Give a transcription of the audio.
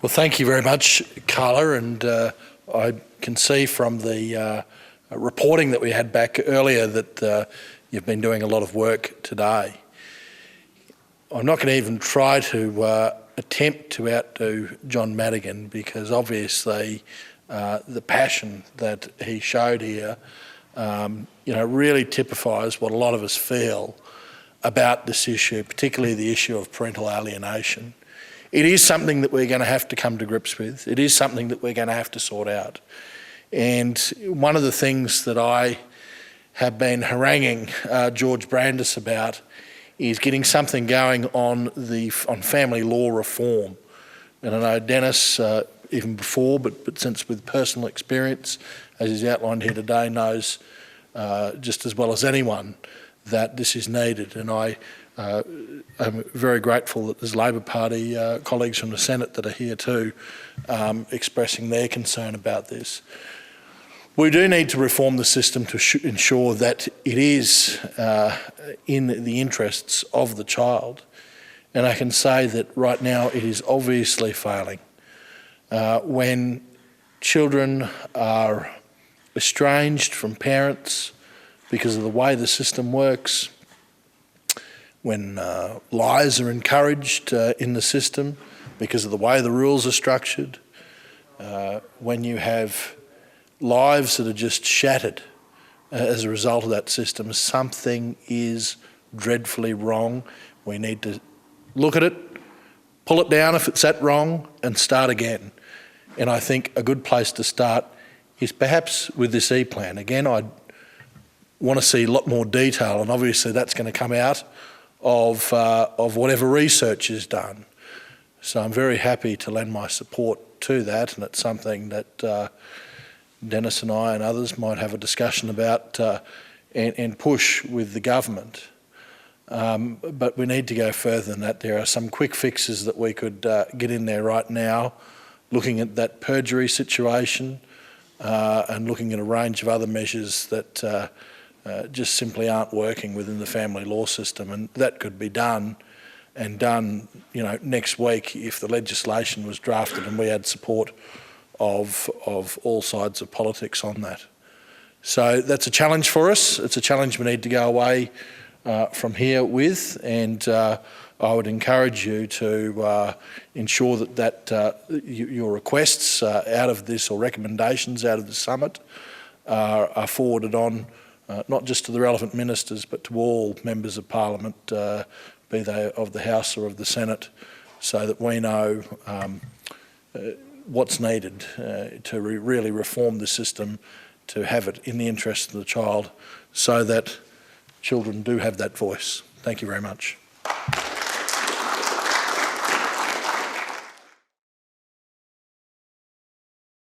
Well, thank you very much, Carla, and I can see from the reporting that we had back earlier that you've been doing a lot of work today. I'm not going to even try to attempt to outdo John Madigan, because obviously the passion that he showed here really typifies what a lot of us feel about this issue, particularly the issue of parental alienation. It is something that we're going to have to come to grips with. It is something that we're going to have to sort out. And one of the things that I have been haranguing George Brandis about is getting something going on family law reform. And I know Dennis, even before, but since with personal experience, as he's outlined here today, knows just as well as anyone that this is needed. And I'm very grateful that there's Labor Party colleagues from the Senate that are here too, expressing their concern about this. We do need to reform the system to ensure that it is in the interests of the child. And I can say that right now it is obviously failing. When children are estranged from parents because of the way the system works, when lies are encouraged in the system because of the way the rules are structured, when you have lives that are just shattered as a result of that system, something is dreadfully wrong. We need to look at it, pull it down if it's that wrong, and start again. And I think a good place to start is perhaps with this ePlan. Again, I want to see a lot more detail, and obviously that's going to come out of whatever research is done. So I'm very happy to lend my support to that, and it's something that Dennis and I and others might have a discussion about and push with the government. But we need to go further than that. There are some quick fixes that we could get in there right now, looking at that perjury situation and looking at a range of other measures that just simply aren't working within the family law system, and that could be done next week if the legislation was drafted and we had support of all sides of politics on that. So that's a challenge for us. It's a challenge we need to go away from here with, and I would encourage you to ensure that your requests out of this, or recommendations out of the summit, are forwarded on not just to the relevant ministers but to all members of Parliament, be they of the House or of the Senate, so that we know what's needed to really reform the system, to have it in the interest of the child, so that children do have that voice. Thank you very much.